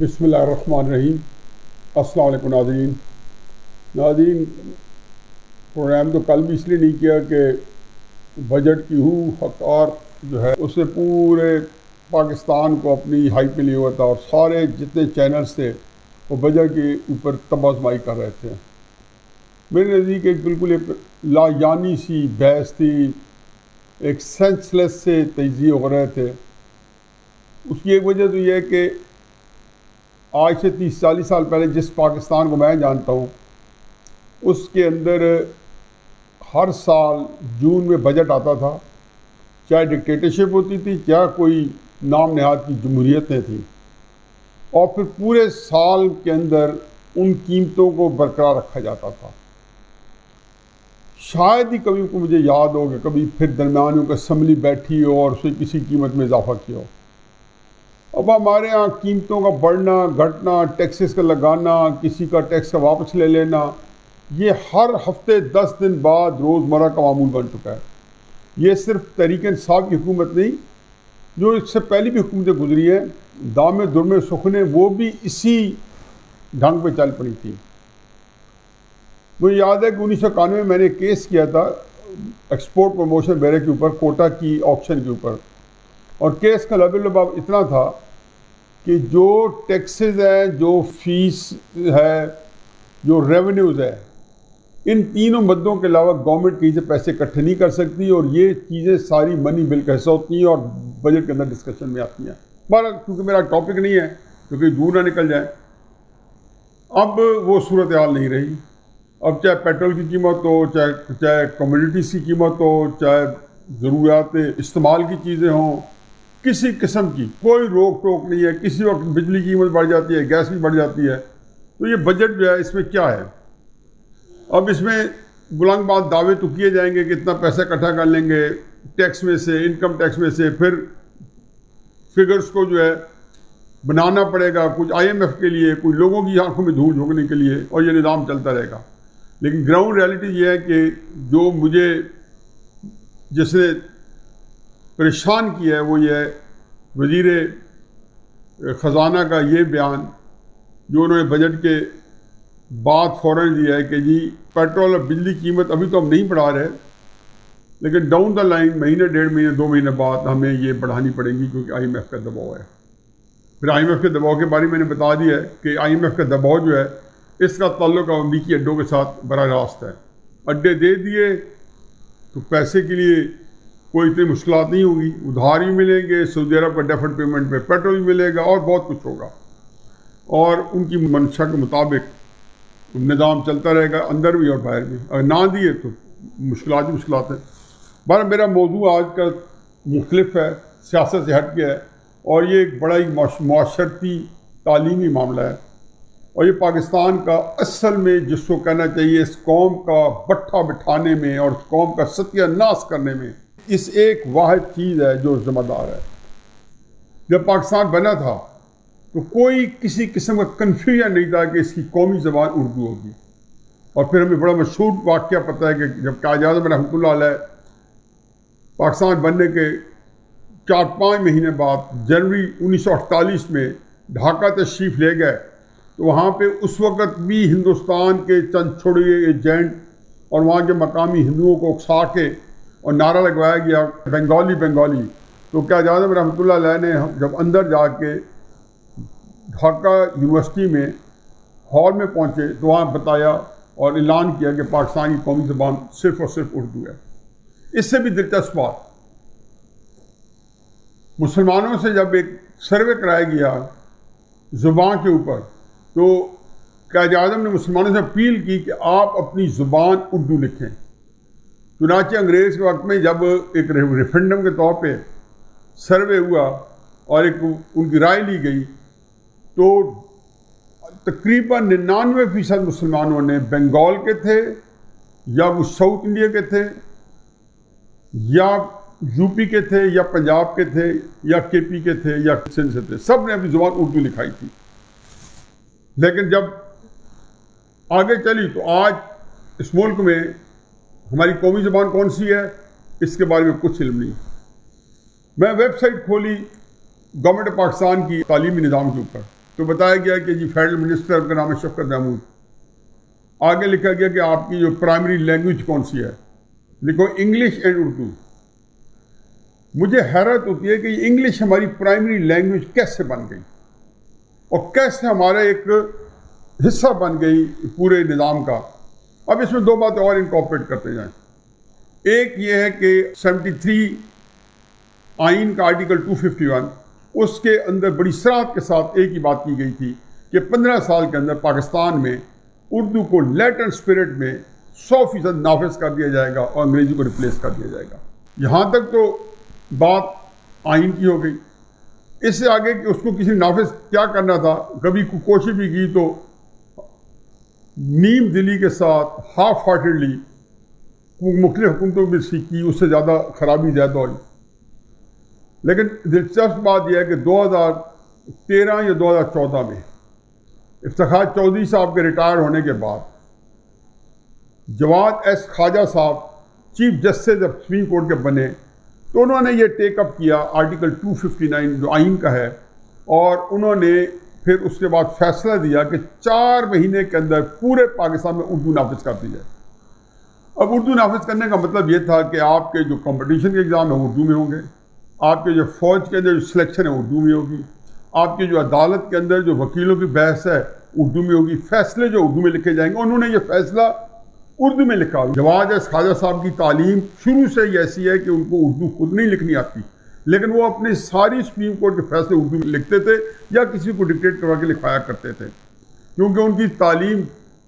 بسم اللہ الرحمن الرحیم۔ السلام علیکم ناظرین، پروگرام تو کل بھی اس لیے نہیں کیا کہ بجٹ کی حقار جو ہے اس نے پورے پاکستان کو اپنی ہائی پہ لیا ہوا تھا اور سارے جتنے چینلز تھے وہ بجٹ کے اوپر تباہ آزمائی کر رہے تھے۔ میرے نزدیک ایک بالکل ایک لا یعنی سی بحث تھی، ایک سینس لیس سے تجزیے ہو رہے تھے۔ اس کی ایک وجہ تو یہ ہے کہ آج سے 30-40 سال پہلے جس پاکستان کو میں جانتا ہوں اس کے اندر ہر سال جون میں بجٹ آتا تھا، چاہے ڈکٹیٹرشپ ہوتی تھی چاہے کوئی نام نہاد کی جمہوریتیں تھیں، اور پھر پورے سال کے اندر ان قیمتوں کو برقرار رکھا جاتا تھا۔ شاید ہی کبھی کو مجھے یاد ہو کہ کبھی پھر درمیان میں اسمبلی بیٹھی ہو اور اس نے کسی قیمت میں اضافہ کیا ہو۔ اب ہمارے ہاں قیمتوں کا بڑھنا گھٹنا، ٹیکسز کا لگانا، کسی کا ٹیکس کا واپس لے لینا، یہ ہر ہفتے 10 دن بعد روزمرہ کا معمول بن چکا ہے۔ یہ صرف تحریک انصاف کی حکومت نہیں، جو اس سے پہلی بھی حکومتیں گزری ہیں، دام درم سخنے، وہ بھی اسی ڈھنگ پہ چل پڑی تھی۔ مجھے یاد ہے کہ 1991 میں میں نے کیس کیا تھا ایکسپورٹ پروموشن بیورو کے اوپر، کوٹا کی آپشن کے اوپر، اور کیس کا لب لباب اتنا تھا کہ جو ٹیکسز ہے، جو فیس ہے، جو ریونیوز ہے، ان تینوں مدوں کے علاوہ گورنمنٹ کہیں سے پیسے اکٹھے نہیں کر سکتی، اور یہ چیزیں ساری منی بل کا حصہ ہوتی ہیں اور بجٹ کے اندر ڈسکشن میں آتی ہیں۔ بہرحال کیونکہ میرا ٹاپک نہیں ہے کیونکہ دور نہ نکل جائے، اب وہ صورتحال نہیں رہی۔ اب چاہے پیٹرول کی قیمت ہو، چاہے کموڈیٹیز کی قیمت ہو، چاہے ضروریات استعمال کی چیزیں ہوں، کسی قسم کی کوئی روک ٹوک نہیں ہے۔ کسی وقت بجلی کی قیمت بڑھ جاتی ہے، گیس کی بڑھ جاتی ہے، تو یہ بجٹ جو ہے اس میں کیا ہے؟ اب اس میں بلند بات دعوے تو کیے جائیں گے کہ اتنا پیسہ اکٹھا کر لیں گے ٹیکس میں سے، انکم ٹیکس میں سے، پھر فگرز کو جو ہے بنانا پڑے گا، کچھ IMF کے لیے، کچھ لوگوں کی آنکھوں میں دھول جھونکنے کے لیے، اور یہ نظام چلتا رہے گا۔ لیکن گراؤنڈ ریالٹی یہ ہے کہ جو مجھے جس نے پریشان کیا ہے وہ یہ ہے وزیر خزانہ کا یہ بیان جو انہوں نے بجٹ کے بعد فوراً دیا ہے کہ جی پیٹرول اور بجلی قیمت ابھی تو ہم نہیں بڑھا رہے، لیکن ڈاؤن دا لائن مہینے 1.5 مہینے 2 مہینے بعد ہمیں یہ بڑھانی پڑے گی کیونکہ IMF کا دباؤ ہے۔ پھر IMF کے دباؤ کے بارے میں نے بتا دیا ہے کہ IMF کا دباؤ جو ہے اس کا تعلق امریکی اڈوں کے ساتھ براہ راست ہے۔ اڈے دے دیے تو پیسے کے لیے کوئی اتنی مشکلات نہیں ہوگی، ادھار بھی ملیں گے، سعودی عرب کا ڈیفرڈ پیمنٹ پہ پیٹرول بھی ملے گا اور بہت کچھ ہوگا، اور ان کی منشا کے مطابق نظام چلتا رہے گا اندر بھی اور باہر بھی۔ اگر نہ دیے تو مشکلات ہی مشکلات ہیں۔ بہرحال میرا موضوع آج کا مختلف ہے، سیاست سے ہٹ کے ہے، اور یہ ایک بڑا ہی معاشرتی تعلیمی معاملہ ہے، اور یہ پاکستان کا اصل میں جس کو کہنا چاہیے اس قوم کا بٹھا بٹھانے میں اور اس قوم کا ستیہ ناش کرنے میں اس ایک واحد چیز ہے جو ذمہ دار ہے۔ جب پاکستان بنا تھا تو کوئی کسی قسم کا کنفیوژن نہیں تھا کہ اس کی قومی زبان اردو ہوگی، اور پھر ہمیں بڑا مشہور واقعہ پتہ ہے کہ جب قائد اعظم رحمۃ اللہ علیہ پاکستان بننے کے 4-5 مہینے بعد جنوری 1948 میں ڈھاکہ تشریف لے گئے، تو وہاں پہ اس وقت بھی ہندوستان کے چند چھوڑے ایجنٹ اور وہاں کے مقامی ہندوؤں کو اکسا کے اور نعرہ لگوایا گیا بنگالی بنگالی۔ تو قائد اعظم رحمۃ اللہ علیہ نے جب اندر جا کے ڈھاکہ یونیورسٹی میں ہال میں پہنچے تو وہاں بتایا اور اعلان کیا کہ پاکستان کی قومی زبان صرف اور صرف اردو ہے۔ اس سے بھی دلچسپ بات، مسلمانوں سے جب ایک سروے کرایا گیا زبان کے اوپر تو قائد اعظم نے مسلمانوں سے اپیل کی کہ آپ اپنی زبان اردو لکھیں۔ چنانچہ انگریز کے وقت میں جب ایک ریفرنڈم کے طور پہ سروے ہوا اور ایک ان کی رائے لی گئی تو تقریباً 99% مسلمانوں نے بنگال کے تھے یا وہ ساؤتھ انڈیا کے تھے یا UP کے تھے یا پنجاب کے تھے یا KP کے تھے یا سندھ سے تھے، سب نے اپنی زبان اردو لکھائی تھی۔ لیکن جب آگے چلی تو آج اس ملک میں ہماری قومی زبان کون سی ہے اس کے بارے میں کچھ علم نہیں۔ میں ویب سائٹ کھولی گورنمنٹ آف پاکستان کی تعلیمی نظام کے اوپر، تو بتایا گیا کہ جی فیڈرل منسٹر کا نام ہے شفقت محمود. آگے لکھا گیا کہ آپ کی جو پرائمری لینگویج کون سی ہے، لکھو انگلش اینڈ اردو. مجھے حیرت ہوتی ہے کہ یہ انگلش ہماری پرائمری لینگویج کیسے بن گئی اور کیسے ہمارا ایک حصہ بن گئی پورے نظام کا. اب اس میں دو باتیں اور انکارپوریٹ کرتے جائیں. ایک یہ ہے کہ 73 آئین کا آرٹیکل 251، اس کے اندر بڑی صراحت کے ساتھ ایک ہی بات کی گئی تھی کہ 15 سال کے اندر پاکستان میں اردو کو لیٹر اسپرٹ میں 100% نافذ کر دیا جائے گا اور انگریزی کو ریپلیس کر دیا جائے گا. یہاں تک تو بات آئین کی ہو گئی. اس سے آگے کہ اس کو کسی نافذ کیا کرنا تھا، کبھی کوشش بھی کی تو نیم دلی کے ساتھ ہاف ہارٹیڈلی مختلف حکومتوں میں کی، اس سے زیادہ خرابی زیادہ ہوئی. لیکن دلچسپ بات یہ ہے کہ 2013 یا 2014 میں افتخار چودھری صاحب کے ریٹائر ہونے کے بعد جواد ایس خواجہ صاحب چیف جسٹس جب سپریم کورٹ کے بنے تو انہوں نے یہ ٹیک اپ کیا آرٹیکل 259 جو آئین کا ہے، اور انہوں نے پھر اس کے بعد فیصلہ دیا کہ 4 مہینے کے اندر پورے پاکستان میں اردو نافذ کر دی جائے. اب اردو نافذ کرنے کا مطلب یہ تھا کہ آپ کے جو کمپٹیشن کے ایگزام ہیں اردو میں ہوں گے، آپ کے جو فوج کے اندر جو سلیکشن ہے اردو میں ہوگی، آپ کی جو عدالت کے اندر جو وکیلوں کی بحث ہے اردو میں ہوگی، فیصلے جو اردو میں لکھے جائیں گے. انہوں نے یہ فیصلہ اردو میں لکھا. جواد ایس خواجہ صاحب کی تعلیم شروع سے ہی ایسی ہے کہ ان کو اردو خود نہیں لکھنی آتی، لیکن وہ اپنی ساری سپریم کورٹ کے فیصلے اردو میں لکھتے تھے یا کسی کو ڈکٹیٹ کروا کے لکھوایا کرتے تھے، کیونکہ ان کی تعلیم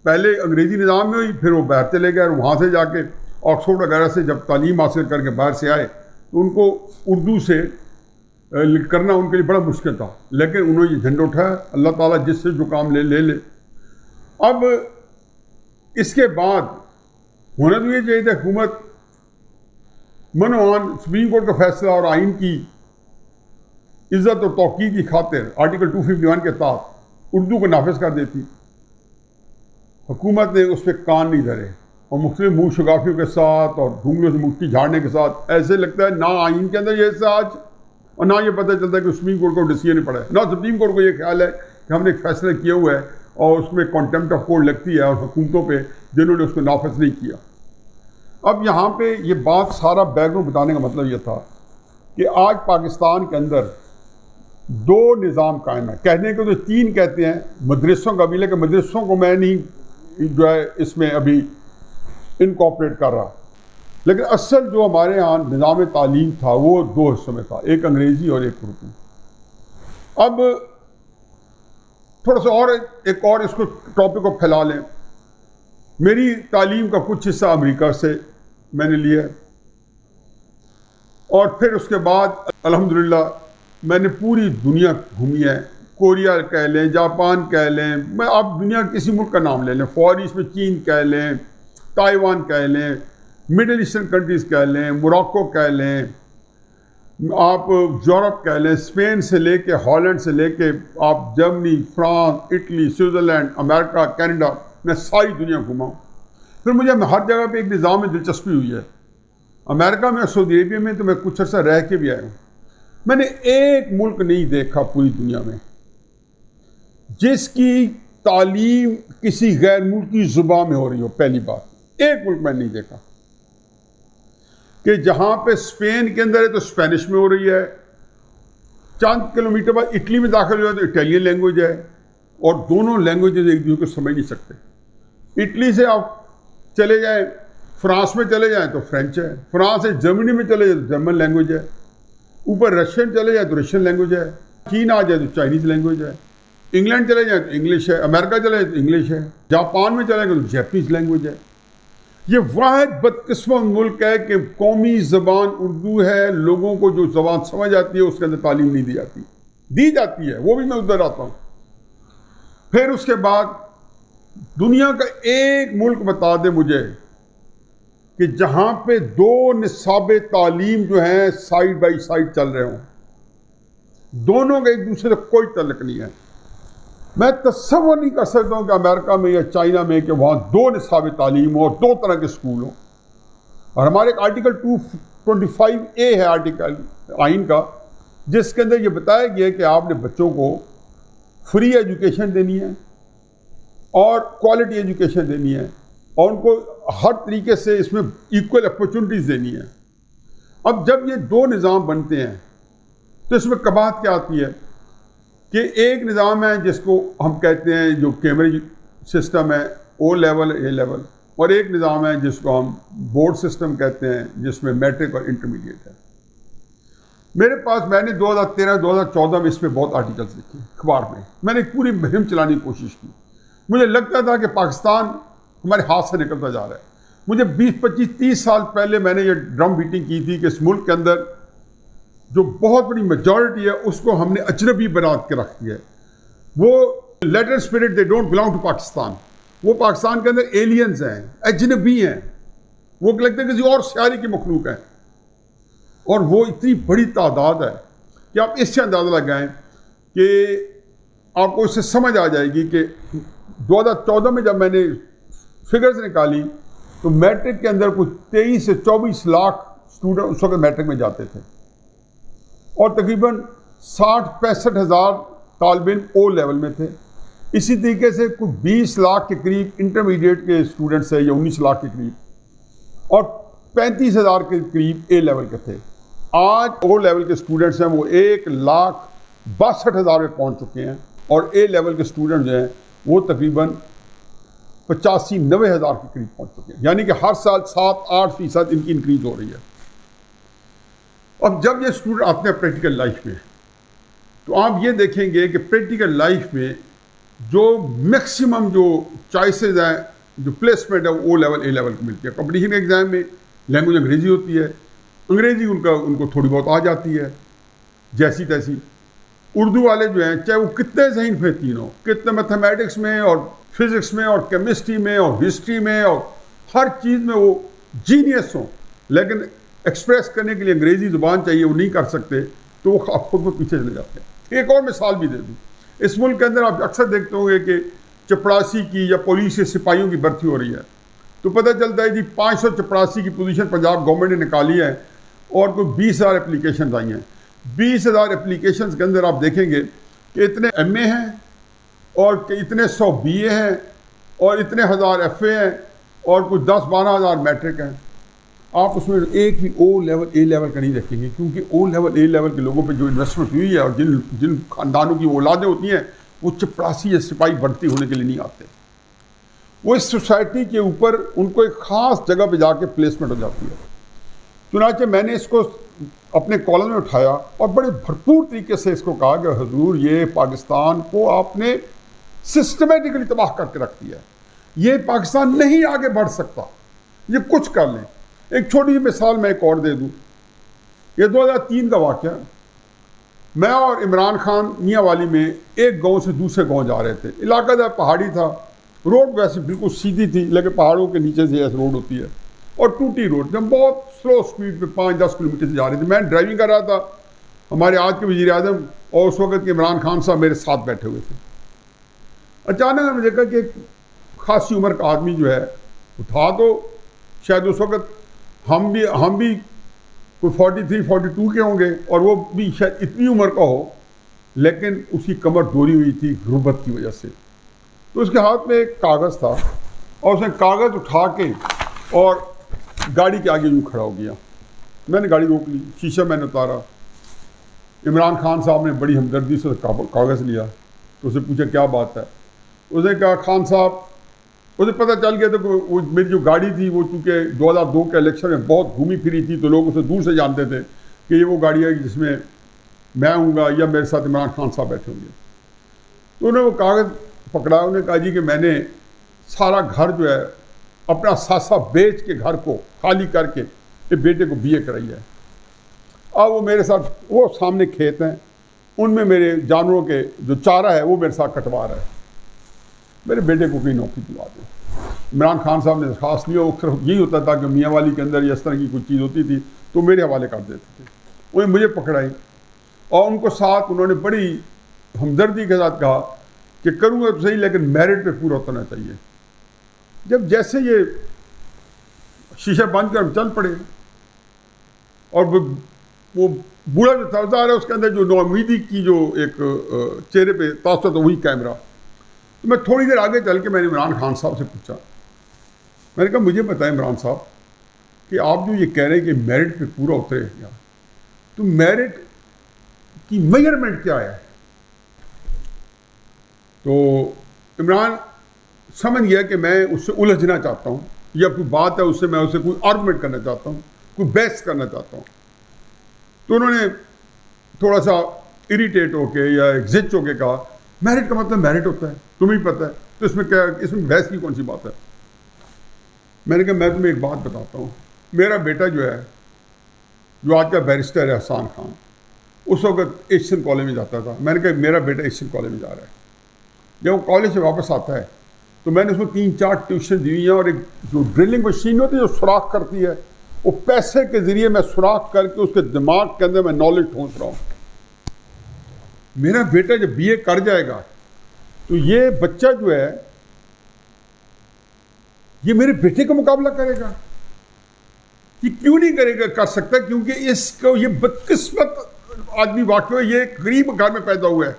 پہلے انگریزی نظام میں ہوئی، پھر وہ باہر چلے گئے اور وہاں سے جا کے آکسفورڈ وغیرہ سے جب تعلیم حاصل کر کے باہر سے آئے تو ان کو اردو سے کرنا ان کے لیے بڑا مشکل تھا. لیکن انہوں نے یہ جھنڈا اٹھایا. اللہ تعالیٰ جس سے جو کام لے لے. اب اس کے بعد ہونا تو یہ چاہیے تھا حکومت منوان سپریم کورٹ کا فیصلہ اور آئین کی عزت اور توقیر کی خاطر آرٹیکل 251 کے تحت اردو کو نافذ کر دیتی. حکومت نے اس پہ کان نہیں دھرے اور مختلف منہ شگافیوں کے ساتھ اور ڈھونگلوں سے مٹی جھاڑنے کے ساتھ ایسے لگتا ہے نہ آئین کے اندر یہ حصہ آج اور نہ یہ پتہ چلتا ہے کہ سپریم کورٹ کو ڈیسیژن نہیں پڑا ہے، نہ سپریم کورٹ کو یہ خیال ہے کہ ہم نے ایک فیصلہ کیا ہوا ہے اور اس میں کانٹیمپٹ آف کورٹ لگتی ہے اور حکومتوں پہ جنہوں نے اس کو نافذ نہیں کیا. اب یہاں پہ یہ بات سارا بیک گراؤنڈ بتانے کا مطلب یہ تھا کہ آج پاکستان کے اندر 2 نظام قائم ہیں. کہنے کو تو 3 کہتے ہیں مدرسوں کا بھی، لیکن مدرسوں کو میں نہیں جو ہے اس میں ابھی انکارپوریٹ کر رہا. لیکن اصل جو ہمارے ہاں نظام تعلیم تھا وہ 2 حصوں میں تھا، ایک انگریزی اور ایک اردو. اب تھوڑا سا اور ایک اور اس کو ٹاپک کو پھیلا لیں. میری تعلیم کا کچھ حصہ امریکہ سے میں نے لیا اور پھر اس کے بعد الحمدللہ میں نے پوری دنیا گھومی ہے. کوریا کہہ لیں، جاپان کہہ لیں، میں آپ دنیا کسی ملک کا نام لے لیں، فار ایسٹ میں چین کہہ لیں، تائیوان کہہ لیں، مڈل ایسٹرن کنٹریز کہہ لیں، موراکو کہہ لیں، آپ یورپ کہہ لیں، اسپین سے لے کے ہالینڈ سے لے کے آپ جرمنی، فرانس، اٹلی، سوئٹزرلینڈ، امریکہ، کینیڈا، میں ساری دنیا گھوما ہوں. پھر مجھے ہر جگہ پہ ایک نظام میں دلچسپی ہوئی ہے. امریکہ میں، سعودی عربیہ میں تو میں کچھ عرصہ رہ کے بھی آیا ہوں. میں نے ایک ملک نہیں دیکھا پوری دنیا میں جس کی تعلیم کسی غیر ملکی زبان میں ہو رہی ہو. پہلی بات، ایک ملک میں نہیں دیکھا کہ جہاں پہ اسپین کے اندر ہے تو اسپینش میں ہو رہی ہے، چند کلومیٹر بعد اٹلی میں داخل ہو جائے تو اٹیلین لینگویج ہے، اور دونوں لینگویجز ایک دوسرے کو سمجھ نہیں سکتے. اٹلی سے آپ چلے جائیں، فرانس میں چلے جائیں تو فرینچ ہے، فرانس سے جرمنی میں چلے جائیں تو جرمن لینگویج ہے، اوپر رشین چلے جائیں تو رشین لینگویج ہے، چین آ جائے تو چائنیز لینگویج ہے، انگلینڈ چلے جائیں تو انگلش ہے، امریکہ چلے جائیں تو انگلش ہے، جاپان میں چلے گئے تو جیپنیز لینگویج ہے. یہ واحد بدقسمت ملک ہے کہ قومی زبان اردو ہے، لوگوں کو جو زبان سمجھ آتی ہے اس کے اندر تعلیم نہیں دی جاتی. دی جاتی ہے، وہ بھی میں ادھر آتا ہوں. پھر اس کے بعد دنیا کا ایک ملک بتا دے مجھے کہ جہاں پہ 2 نصاب تعلیم جو ہیں سائڈ بائی سائڈ چل رہے ہوں، دونوں کا ایک دوسرے سے کوئی تعلق نہیں ہے. میں تصور نہیں کر سکتا ہوں کہ امریکہ میں یا چائنا میں کہ وہاں 2 نصاب تعلیم ہو اور 2 طرح کے اسکول ہوں. اور ہمارے ایک آرٹیکل 225A ہے آرٹیکل آئین کا، جس کے اندر یہ بتایا گیا ہے کہ آپ نے بچوں کو فری ایجوکیشن دینی ہے اور کوالٹی ایجوکیشن دینی ہے اور ان کو ہر طریقے سے اس میں ایکول اپرچونٹیز دینی ہے. اب جب یہ دو نظام بنتے ہیں تو اس میں قباحت کیا آتی ہے کہ ایک نظام ہے جس کو ہم کہتے ہیں جو کیمبرج سسٹم ہے او لیول اے لیول، اور ایک نظام ہے جس کو ہم بورڈ سسٹم کہتے ہیں جس میں میٹرک اور انٹرمیڈیٹ ہے. میرے پاس میں نے 2013-2014 میں اس پہ بہت آرٹیکلس لکھے اخبار میں. میں نے پوری مہم چلانے کی کوشش کی. مجھے لگتا تھا کہ پاکستان ہمارے ہاتھ سے نکلتا جا رہا ہے. مجھے 20-25-30 سال پہلے میں نے یہ ڈرم بیٹنگ کی تھی کہ اس ملک کے اندر جو بہت بڑی میجورٹی ہے اس کو ہم نے اجنبی بنا کے رکھ دیا ہے. وہ letter spirit they don't belong to Pakistan, وہ پاکستان کے اندر ایلینز ہیں، اجنبی ہیں، وہ لگتے ہیں کسی اور سیارے کی مخلوق ہیں. اور وہ اتنی بڑی تعداد ہے کہ آپ اس سے اندازہ لگائیں کہ آپ کو اس سے سمجھ آ جائے گی کہ 2014 میں جب میں نے فگرز نکالی تو میٹرک کے اندر کچھ 23 سے 24 لاکھ اسٹوڈنٹ اس وقت میٹرک میں جاتے تھے اور تقریباً 60-65 ہزار طالب علم او لیول میں تھے. اسی طریقے سے کچھ 20 لاکھ کے قریب انٹرمیڈیٹ کے اسٹوڈنٹس ہیں یا 19 لاکھ کے قریب اور 35 ہزار کے قریب اے لیول کے تھے. آج او لیول کے اسٹوڈنٹس ہیں وہ 1,62,000 میں پہنچ چکے ہیں اور اے لیول کے اسٹوڈنٹ جو ہیں وہ تقریباً 85-90 ہزار کے قریب پہنچ چکے ہیں. یعنی کہ ہر سال 7-8% ان کی انکریز ہو رہی ہے. اب جب یہ اسٹوڈنٹ آتے ہیں پریکٹیکل لائف میں تو آپ یہ دیکھیں گے کہ پریکٹیکل لائف میں جو میکسیمم جو چوائسیز ہیں، جو پلیسمنٹ ہے وہ او لیول اے لیول کو ملتی ہے. کمپٹیشن کے ایگزام میں لینگویج انگریزی ہوتی ہے، انگریزی ان کو تھوڑی بہت آ جاتی ہے جیسی تیسی. اردو والے جو ہیں چاہے وہ کتنے ذہین فہتین ہوں، کتنے میتھمیٹکس میں اور فزکس میں اور کیمسٹری میں اور ہسٹری میں اور ہر چیز میں وہ جینیس ہوں، لیکن ایکسپریس کرنے کے لیے انگریزی زبان چاہیے، وہ نہیں کر سکتے تو وہ خود میں پیچھے چلے جاتے ہیں. ایک اور مثال بھی دے دوں، اس ملک کے اندر آپ اکثر دیکھتے ہوں گے کہ چپڑاسی کی یا پولیس کے سپاہیوں کی بھرتی ہو رہی ہے تو پتہ چلتا ہے جی 500 چپڑاسی کی پوزیشن پنجاب گورنمنٹ نے نکالی ہے اور کوئی 20,000 اپلیکیشنز آئی ہیں. 20,000 اپلیکیشنز کے اندر آپ دیکھیں گے کہ اتنے ایم اے ہیں اور کہ اتنے 100 بی اے ہیں اور اتنے ہزار ایف اے ہیں اور کچھ 10-12 ہزار میٹرک ہیں. آپ اس میں ایک بھی او لیول اے لیول کا نہیں دیکھیں گے کیونکہ او لیول اے لیول کے لوگوں پہ جو انویسٹمنٹ ہوئی ہے اور جن خاندانوں کی اولادیں ہوتی ہیں وہ چپڑاسی یا سپاہی بھرتی ہونے کے لیے نہیں آتے. وہ اس سوسائٹی کے اوپر ان کو ایک خاص جگہ پہ جا کے پلیسمنٹ ہو جاتی ہے. چنانچہ میں نے اس کو اپنے کالم میں اٹھایا اور بڑے بھرپور طریقے سے اس کو کہا کہ حضور یہ پاکستان کو آپ نے سسٹمیٹکلی تباہ کر کے رکھ دیا ہے، یہ پاکستان نہیں آگے بڑھ سکتا، یہ کچھ کر لیں. ایک چھوٹی سی مثال میں ایک اور دے دوں. یہ 2003 کا واقعہ، میں اور عمران خان میاں والی میں ایک گاؤں سے دوسرے گاؤں جا رہے تھے. علاقہ جو پہاڑی تھا، روڈ ویسے بالکل سیدھی تھی لیکن پہاڑوں کے نیچے سے ایسے روڈ ہوتی ہے اور ٹوٹی روڈ. ہم بہت سلو سپیڈ پہ 5-10 کلومیٹر سے جا رہے تھے. میں ڈرائیونگ کر رہا تھا، ہمارے آج کے وزیر اعظم اور اس وقت کے عمران خان صاحب میرے ساتھ بیٹھے ہوئے تھے. اچانک ہم نے دیکھا کہ خاصی عمر کا آدمی جو ہے وہ تھا تو شاید اس وقت ہم بھی کوئی 43-42 کے ہوں گے اور وہ بھی شاید اتنی عمر کا ہو، لیکن اس کی کمر دوری ہوئی تھی غربت کی وجہ سے. تو اس کے ہاتھ میں ایک کاغذ تھا اور اس نے کاغذ اٹھا کے اور گاڑی کے آگے یوں کھڑا ہو گیا. میں نے گاڑی روک لی، شیشہ میں نے اتارا. عمران خان صاحب نے بڑی ہمدردی سے کاغذ لیا تو اسے پوچھا کیا بات ہے. اس نے کہا خان صاحب، اسے پتہ چل گیا تھا کہ وہ میری جو گاڑی تھی وہ چونکہ 2002 کے الیکشن میں بہت گھومی پھری تھی تو لوگ اسے دور سے جانتے تھے کہ یہ وہ گاڑی ہے جس میں میں ہوں گا یا میرے ساتھ عمران خان صاحب بیٹھے ہوں گے. تو انہوں نے وہ کاغذ پکڑا، انہوں نے کہا جی کہ میں نے سارا گھر جو ہے اپنا ساسا بیچ کے گھر کو خالی کر کے ایک بیٹے کو بی اے کرائی ہے. اب وہ میرے ساتھ، وہ سامنے کھیت ہیں ان میں میرے جانوروں کے جو چارہ ہے وہ میرے ساتھ کٹوا رہا ہے، میرے بیٹے کو کوئی نوکری دلوا دیں. عمران خان صاحب نے درخواست لیا. اکثر یہی ہوتا تھا کہ میاں والی کے اندر یا اس طرح کی کوئی چیز ہوتی تھی تو میرے حوالے کر دیتے تھے. انہیں مجھے پکڑائی اور ان کو ساتھ انہوں نے بڑی ہمدردی کے ساتھ کہا کہ کروں گا تو صحیح لیکن میرٹ پہ پورا ہونا چاہیے. جب جیسے یہ شیشہ بند کر چل پڑے اور وہ وہ بوڑھا جو ظاہر ہے اس کے اندر جو نومیدی کی جو ایک چہرے پہ تاثر تھا وہی کیمرہ. تو میں تھوڑی دیر آگے چل کے میں نے عمران خان صاحب سے پوچھا, میں نے کہا مجھے بتائیں عمران صاحب کہ آپ جو یہ کہہ رہے ہیں کہ میرٹ پہ پورا اترے گا, تو میرٹ کی میجرمنٹ کیا ہے؟ تو عمران سمجھ گیا کہ میں اس سے الجھنا چاہتا ہوں, یا کوئی بات ہے اس سے میں اسے کوئی آرگومنٹ کرنا چاہتا ہوں, کوئی بحث کرنا چاہتا ہوں. تو انہوں نے تھوڑا سا اریٹیٹ ہو کے یا ایگزٹ ہو کے کہا میرٹ کا مطلب میرٹ ہوتا ہے, تمہیں پتہ ہے, تو اس میں کیا, اس میں بحث کی کون سی بات ہے؟ میں نے کہا میں تمہیں ایک بات بتاتا ہوں, میرا بیٹا جو ہے, جو آج کا بیرسٹر ہے احسان خان, اس وقت ایشین کالج میں جاتا تھا. میں نے کہا میرا بیٹا ایشین کالج میں جا رہا ہے. جب وہ کالج سے واپس آتا ہے تو میں نے اس کو 3-4 ٹیوشن دی ہوئی ہیں, اور ایک جو ڈرلنگ مشین ہوتی ہے جو سوراخ کرتی ہے, وہ پیسے کے ذریعے میں سوراخ کر کے اس کے دماغ کے اندر میں نالج ٹھونس رہا ہوں. میرا بیٹا جب BA کر جائے گا تو یہ بچہ جو ہے یہ میرے بیٹے کا مقابلہ کرے گا. یہ کیوں نہیں کرے گا, کر سکتا, کیونکہ اس کو یہ بدقسمت آدمی واقع ہے, یہ غریب گھر میں پیدا ہوا ہے,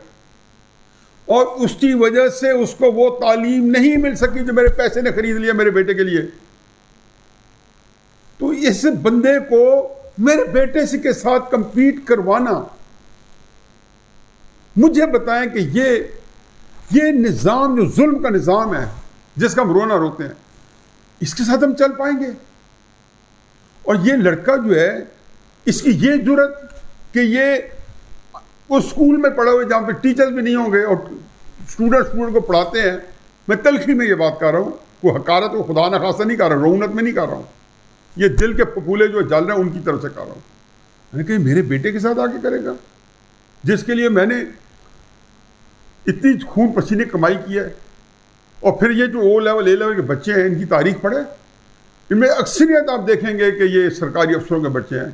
اور اس کی وجہ سے اس کو وہ تعلیم نہیں مل سکی جو میرے پیسے نے خرید لیا میرے بیٹے کے لیے. تو اس بندے کو میرے بیٹے سے کے ساتھ کمپیٹ کروانا, مجھے بتائیں کہ یہ نظام جو ظلم کا نظام ہے جس کا ہم رونا روتے ہیں, اس کے ساتھ ہم چل پائیں گے؟ اور یہ لڑکا جو ہے, اس کی یہ جرت کہ یہ وہ اسکول میں پڑھے ہوئے جہاں پہ ٹیچرز بھی نہیں ہوں گے اور اسٹوڈنٹ کو پڑھاتے ہیں. میں تلخی میں یہ بات کر رہا ہوں, کوئی حقارت کو خدا نخواستہ نہیں کر رہا, رعونت میں نہیں کر رہا ہوں, یہ دل کے پھپھولے جو جل رہے ہیں ان کی طرف سے کر رہا ہوں. میں نے کہا میرے بیٹے کے ساتھ آگے کرے گا جس کے لیے میں نے اتنی خون پسینے کمائی کی ہے. اور پھر یہ جو O لیول A لیول کے بچے ہیں, ان کی تاریخ پڑھے, ان میں اکثریت آپ دیکھیں گے کہ یہ سرکاری افسروں کے بچے ہیں,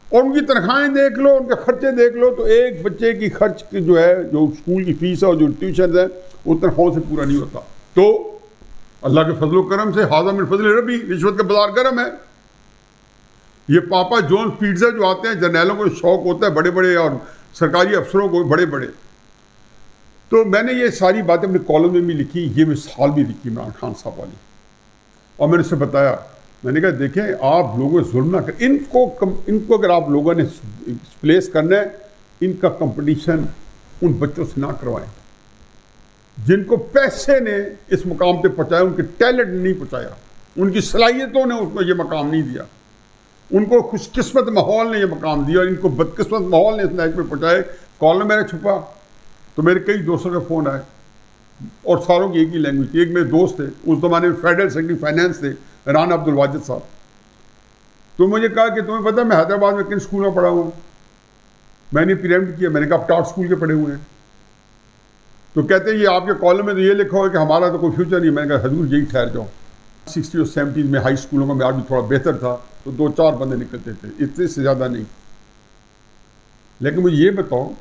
اور ان کی تنخواہیں دیکھ لو, ان کے خرچے دیکھ لو, تو ایک بچے کی خرچ جو ہے, جو اسکول کی فیس ہے اور جو ٹیوشنز ہیں, وہ تنخواہوں سے پورا نہیں ہوتا. تو اللہ کے فضل و کرم سے, حاذا من فضل ربی, رشوت کا بازار گرم ہے. یہ پاپا جون پیزا جو آتے ہیں, جرنیلوں کو شوق ہوتا ہے بڑے بڑے, اور سرکاری افسروں کو بڑے بڑے. تو میں نے یہ ساری باتیں اپنے کالم میں بھی لکھی, یہ مثال بھی لکھی عمران خان صاحب والی, اور میں نے اسے بتایا, میں نے کہا دیکھیں آپ لوگوں ظلم نہ کریں, ان کو اگر آپ لوگوں نے پلیس کرنا ہے, ان کا کمپٹیشن ان بچوں سے نہ کروائیں جن کو پیسے نے اس مقام پہ پہنچایا, ان کے ٹیلنٹ نے نہیں پہنچایا, ان کی صلاحیتوں نے اس کو یہ مقام نہیں دیا, ان کو خوش قسمت ماحول نے یہ مقام دیا, اور ان کو بدقسمت ماحول نے اس نائٹ پہ پہنچائے. کالم میرا چھپا تو میرے کئی دوستوں کے فون آئے, اور ساروں کی ایک ہی لینگویج تھی. ایک میرے دوست تھے, اس زمانے میں فیڈرل سیکرٹری فائنانس تھے, رانا عبد الواجد صاحب. تو مجھے کہا کہ تمہیں پتہ ہے میں حیدرآباد میں کن اسکول میں پڑھا ہوں؟ میں نے پریمپٹ کیا, میں نے کہا آپ ٹاٹ اسکول کے پڑھے ہوئے ہیں. تو کہتے ہیں یہ آپ کے کالم میں تو یہ لکھا ہوا ہے کہ ہمارا تو کوئی فیوچر نہیں. میں نے کہا حضور یہی ٹھہر جاؤ. 60 اور 70 میں ہائی اسکولوں کا معیار بھی تھوڑا بہتر تھا, تو 2-4 بندے نکلتے تھے, اتنے سے زیادہ نہیں. لیکن مجھے یہ بتاؤ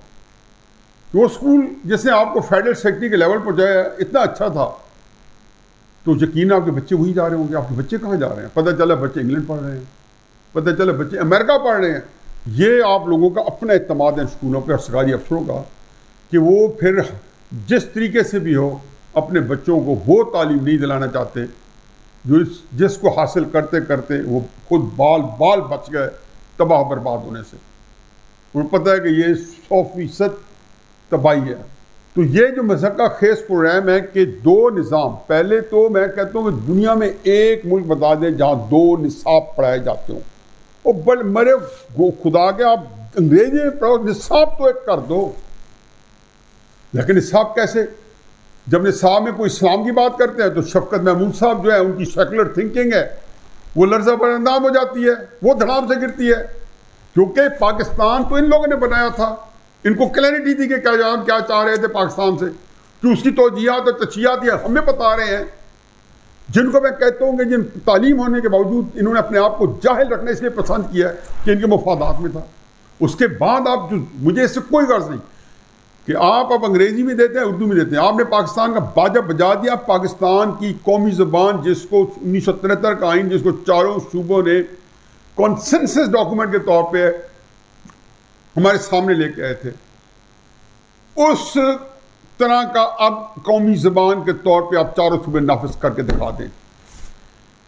کہ وہ اسکول جس نے آپ کو فیڈرل سیکرٹری کے لیول پہنچایا اتنا اچھا تھا, تو یقین آپ کے بچے وہیں جا رہے ہوں گے. آپ کے بچے کہاں جا رہے ہیں؟ پتہ چلا بچے انگلینڈ پڑھ رہے ہیں, پتہ چلا بچے امریکہ پڑھ رہے ہیں. یہ آپ لوگوں کا اپنا اعتماد ہے اسکولوں پہ اور سرکاری افسروں کا, کہ وہ پھر جس طریقے سے بھی ہو اپنے بچوں کو وہ تعلیم نہیں دلانا چاہتے جس کو حاصل کرتے کرتے وہ خود بال بچ گئے تباہ برباد ہونے سے. انہیں پتہ ہے کہ یہ 100% تباہی ہے. تو یہ جو مضحکہ خیز پروگرام ہے کہ 2 نظام, پہلے تو میں کہتا ہوں کہ دنیا میں ایک ملک بتا دیں جہاں 2 نصاب پڑھائے جاتے ہوں. اور بل مرے خدا کے آپ انگریزی میں پڑھو, نصاب تو ایک کر دو. لیکن نصاب کیسے؟ جب نصاب میں کوئی اسلام کی بات کرتے ہیں تو شفقت محمود صاحب جو ہے, ان کی سیکولر تھنکنگ ہے وہ لرزہ پر اندام ہو جاتی ہے, وہ دھڑام سے گرتی ہے. کیونکہ پاکستان تو ان لوگوں نے بنایا تھا, ان کو کلیئرٹی تھی کہ کیا چاہ رہے تھے پاکستان سے, کہ اس کی توجیہات اور تشریحات یہ ہمیں بتا رہے ہیں, جن کو میں کہتا ہوں کہ جن تعلیم ہونے کے باوجود انہوں نے اپنے آپ کو جاہل رکھنے اس لیے پسند کیا ہے کہ ان کے مفادات میں تھا. اس کے بعد آپ مجھے اس سے کوئی غرض نہیں کہ آپ انگریزی میں دیتے ہیں, اردو میں دیتے ہیں. آپ نے پاکستان کا باجا بجا دیا. پاکستان کی قومی زبان جس کو 1973 کا آئین, جس کو چاروں صوبوں نے کانسنسس ڈاکومنٹ کے طور پہ ہمارے سامنے لے کے آئے تھے. اس طرح کا اب قومی زبان کے طور پہ آپ چاروں صوبے نافذ کر کے دکھا دیں.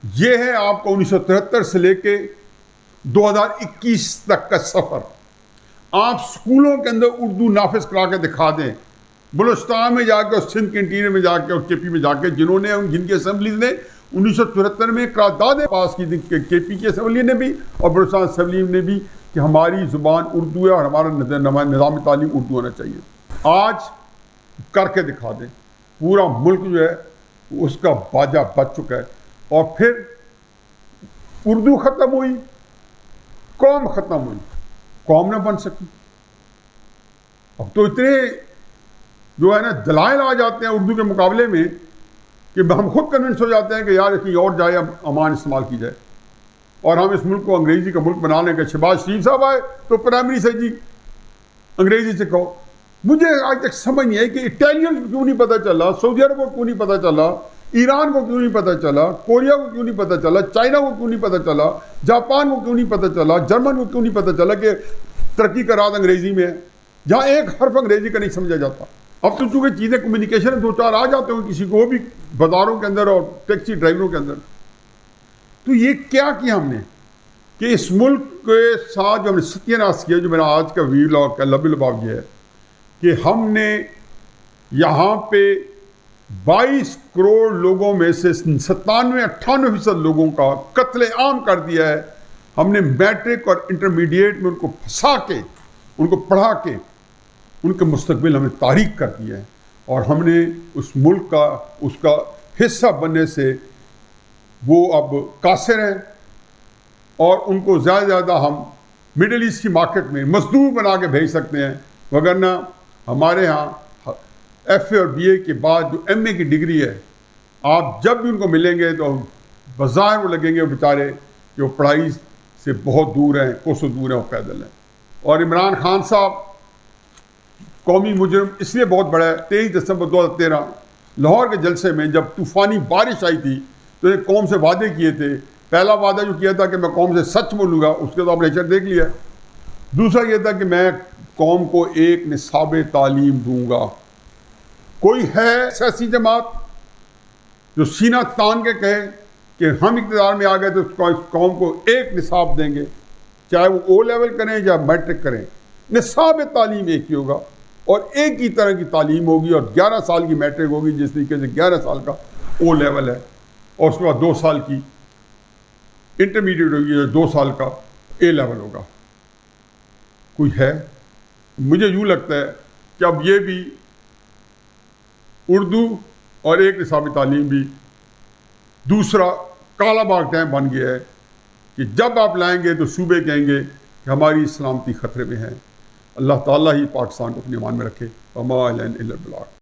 یہ ہے آپ کو 1973 سے لے کے 2021 تک کا سفر. آپ اسکولوں کے اندر اردو نافذ کرا کے دکھا دیں. بلوچستان میں جا کے اور سندھ کے انٹیریئر میں جا کے اور کے پی میں جا کے جنہوں نے جن کی اسمبلیز نے 1974 میں قراردادیں پاس کی تھی کے پی کی اسمبلی نے بھی اور بلوچستان اسمبلی نے بھی کہ ہماری زبان اردو ہے اور ہمارا نظام تعلیم اردو ہونا چاہیے. آج کر کے دکھا دیں. پورا ملک جو ہے اس کا باجا بچ چکا ہے. اور پھر اردو ختم ہوئی، قوم ختم ہوئی، قوم نہ بن سکی. اب تو اتنے جو ہے نا دلائل آ جاتے ہیں اردو کے مقابلے میں کہ ہم خود کنونس ہو جاتے ہیں کہ یار کہیں اور جائے اب امان استعمال کی جائے اور ہم اس ملک کو انگریزی کا ملک بنا لیں کہ شہباز شریف صاحب آئے تو پرائمری سے جی انگریزی سے کہو. مجھے آج تک سمجھ نہیں آئی کہ اٹیلین کو کیوں نہیں پتہ چلا، سعودی عرب کو کیوں نہیں پتہ چلا، ایران کو کیوں نہیں پتہ چلا، کوریا کو کیوں نہیں پتہ چلا، چائنا کو کیوں نہیں پتہ چلا، جاپان کو کیوں نہیں پتہ چلا، جرمن کو کیوں نہیں پتہ چلا کہ ترقی کا راز انگریزی میں ہے جہاں ایک حرف انگریزی کا نہیں سمجھا جاتا. اب تو چونکہ چیزیں کمیونیکیشن دو چار آ جاتے ہیں کسی کو، وہ بھی بازاروں کے اندر اور ٹیکسی ڈرائیوروں کے اندر. تو یہ کیا ہم نے کہ اس ملک کے ساتھ جو ہم نے ستیہ ناش کیا، جو میرا آج کا ویلاگ کا لب لباب یہ ہے کہ ہم نے یہاں پہ 22 کروڑ لوگوں میں سے 97-98% لوگوں کا قتل عام کر دیا ہے. ہم نے میٹرک اور انٹرمیڈیٹ میں ان کو پھنسا کے، ان کو پڑھا کے ان کے مستقبل ہمیں تاریک کر دیا ہے. اور ہم نے اس ملک کا اس کا حصہ بننے سے وہ اب قاصر ہیں اور ان کو زیادہ زیادہ ہم مڈل ایسٹ کی مارکیٹ میں مزدور بنا کے بھیج سکتے ہیں. وگرنہ ہمارے ہاں ایف اے اور بی اے کے بعد جو ایم اے کی ڈگری ہے، آپ جب بھی ان کو ملیں گے تو بظاہر وہ لگیں گے وہ بیچارے کہ وہ پڑھائی سے بہت دور ہیں، کوسوں دور ہیں، وہ پیدل ہیں. اور عمران خان صاحب قومی مجرم اس لیے بہت بڑا ہے. 23 دسمبر 2013 لاہور کے جلسے میں جب طوفانی بارش آئی تھی تو انہیں قوم سے وعدے کیے تھے. پہلا وعدہ جو کیا تھا کہ میں قوم سے سچ بولوں گا، اس کے تو آپ نے نیچر دیکھ لیا. دوسرا یہ تھا کہ میں قوم کو ایک نصاب تعلیم دوں گا. کوئی ہے سیاسی جماعت جو سینہ تان کے کہے کہ ہم اقتدار میں آ گئے تو اس قوم کو ایک نصاب دیں گے، چاہے وہ او لیول کریں یا میٹرک کریں. نصاب تعلیم ایک ہی ہوگا اور ایک ہی طرح کی تعلیم ہوگی اور 11 سال کی میٹرک ہوگی جس طریقے سے 11 سال کا او لیول ہے اور اس کے بعد 2 سال کی انٹرمیڈیٹ ہوگی اور 2 سال کا اے لیول ہوگا. کوئی ہے؟ مجھے یوں لگتا ہے کہ اب یہ بھی اردو اور ایک نصابی تعلیم بھی دوسرا کالا باغ ڈیم بن گیا ہے کہ جب آپ لائیں گے تو صوبے کہیں گے کہ ہماری سلامتی خطرے میں ہے. اللہ تعالیٰ ہی پاکستان کو اپنے ایمان میں رکھے. وما علینا الا البلاغ.